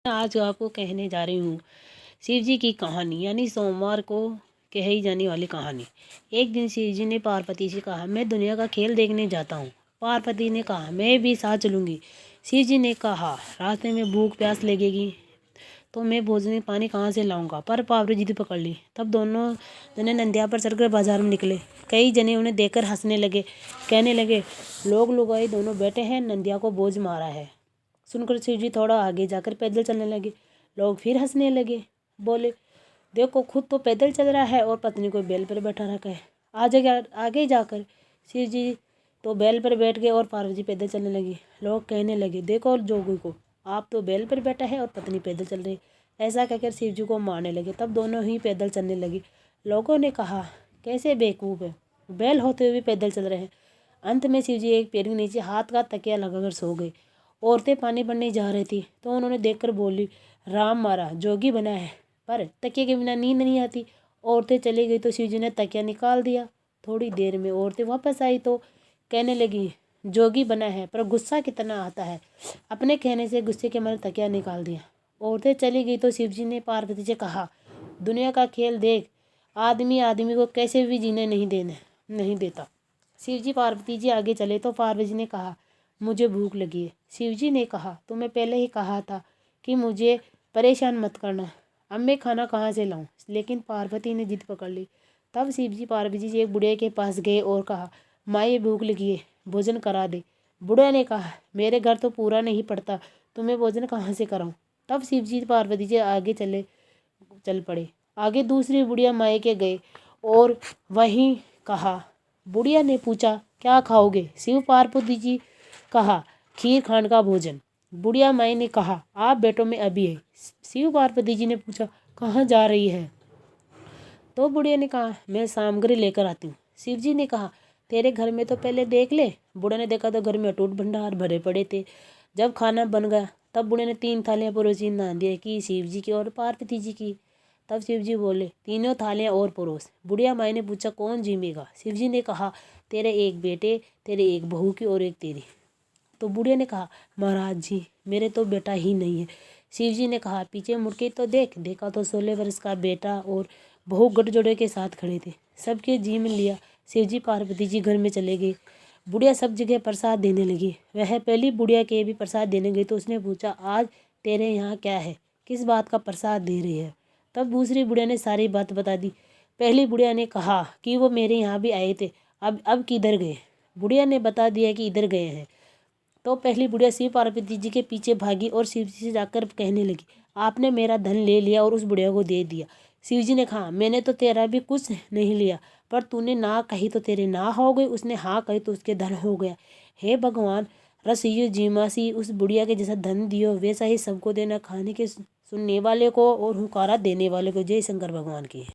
आज आपको कहने जा रही हूँ शिव जी की कहानी, यानी सोमवार को कही जाने वाली कहानी। एक दिन शिव जी ने पार्वती से कहा, मैं दुनिया का खेल देखने जाता हूँ। पार्वती ने कहा, मैं भी साथ चलूँगी। शिव जी ने कहा, रास्ते में भूख प्यास लगेगी तो मैं भोजन पानी कहाँ से लाऊंगा। पर पार्वती जिद पकड़ ली। तब दोनों जने नंदिया पर चढ़कर बाजार में निकले। कई जने उन्हें देखकर हंसने लगे, कहने लगे, लोग लुगाई दोनों बैठे हैं, नंदिया को बोझ मारा है। सुनकर शिव जी थोड़ा आगे जाकर पैदल चलने लगे। लोग फिर हंसने लगे, बोले, देखो खुद तो पैदल चल रहा है और पत्नी को बैल पर बैठा रखा है। आगे जाकर शिव जी तो बैल पर बैठ गए और पार्वती पैदल चलने लगी। लोग कहने लगे, देखो जोगी को, आप तो बैल पर बैठा है और पत्नी पैदल चल रही। ऐसा कहकर शिव जी को मारने लगे। तब दोनों ही पैदल चलने लगी। लोगों ने कहा, कैसे बेवकूफ़ है, बैल होते हुए भी पैदल चल रहे हैं। अंत में शिव जी एक पेड़ के नीचे हाथ का तकिया लगाकर सो गए। औरतें पानी भरने जा रही थी तो उन्होंने देखकर बोली, राम मारा जोगी बना है, पर तकिए के बिना नींद नहीं आती। औरतें चली गई तो शिव जी ने तकिया निकाल दिया। थोड़ी देर में औरतें वापस आई तो कहने लगी, जोगी बना है पर गुस्सा कितना आता है। अपने कहने से गुस्से के मारे तकिया निकाल दिया। औरतें चली गई तो शिव जी ने पार्वती से कहा, दुनिया का खेल देख, आदमी आदमी को कैसे भी जीने नहीं देता। शिव जी पार्वती जी आगे चले तो पार्वती ने कहा, मुझे भूख लगी है। शिव जी ने कहा, तुम्हें पहले ही कहा था कि मुझे परेशान मत करना, अब मैं खाना कहाँ से लाऊं। लेकिन पार्वती ने जिद पकड़ ली। तब शिव जी पार्वती जी एक बुढ़िया के पास गए और कहा, माँ भूख लगी है, भोजन करा दे। बुढ़िया ने कहा, मेरे घर तो पूरा नहीं पड़ता, तुम्हें भोजन कहाँ से कराऊं। तब शिव जी पार्वती जी आगे चल पड़े। आगे दूसरी बुढ़िया माए के गए और वहीं कहा। बुढ़िया ने पूछा, क्या खाओगे। शिव पार्वती जी कहा, खीर खांड का भोजन। बुढ़िया माई ने कहा, आप बैठो मैं अभी है। शिव पार्वती जी ने पूछा, कहाँ जा रही है। तो बुढ़िया ने कहा, मैं सामग्री लेकर आती हूँ। शिव जी ने कहा, तेरे घर में तो पहले देख ले। बुढ़िया ने देखा तो घर में अटूट भंडार भरे पड़े थे। जब खाना बन गया तब बुढ़िया ने 3 थालियाँ परोसी, नांदिया की, शिव जी की और पार्वती जी की। तब शिव जी बोले, तीनों थालियाँ और परोस। बुढ़िया माई ने पूछा, कौन जिम्मेगा। शिव जी ने कहा, तेरे एक बेटे, तेरे एक बहू की और एक तेरी। तो बुढ़िया ने कहा, महाराज जी मेरे तो बेटा ही नहीं है। शिव जी ने कहा, पीछे मुड़ के तो देख। देखा तो 16 वर्ष का बेटा और बहू गठजोड़े के साथ खड़े थे। सबके जी में लिया। शिव जी पार्वती जी घर में चले गए। बुढ़िया सब जगह प्रसाद देने लगी। वह पहली बुढ़िया के भी प्रसाद देने गई तो उसने पूछा, आज तेरे यहाँ क्या है, किस बात का प्रसाद दे रही है। तब दूसरी बुढ़िया ने सारी बात बता दी। पहली बुढ़िया ने कहा कि वो मेरे यहाँ भी आए थे, अब किधर गए। बुढ़िया ने बता दिया कि इधर गए हैं। तो पहली बुढ़िया शिव पार्वती जी के पीछे भागी और शिव जी से जाकर कहने लगी, आपने मेरा धन ले लिया और उस बुढ़िया को दे दिया। शिव जी ने कहा, मैंने तो तेरा भी कुछ नहीं लिया, पर तूने ना कही तो तेरे ना हो गई, उसने हाँ कही तो उसके धन हो गया। हे भगवान, रसियो जीमासी, उस बुढ़िया के जैसा धन दियो वैसा ही सबको देना, खाने के सुनने वाले को और हुकारा देने वाले को। जय शंकर भगवान की।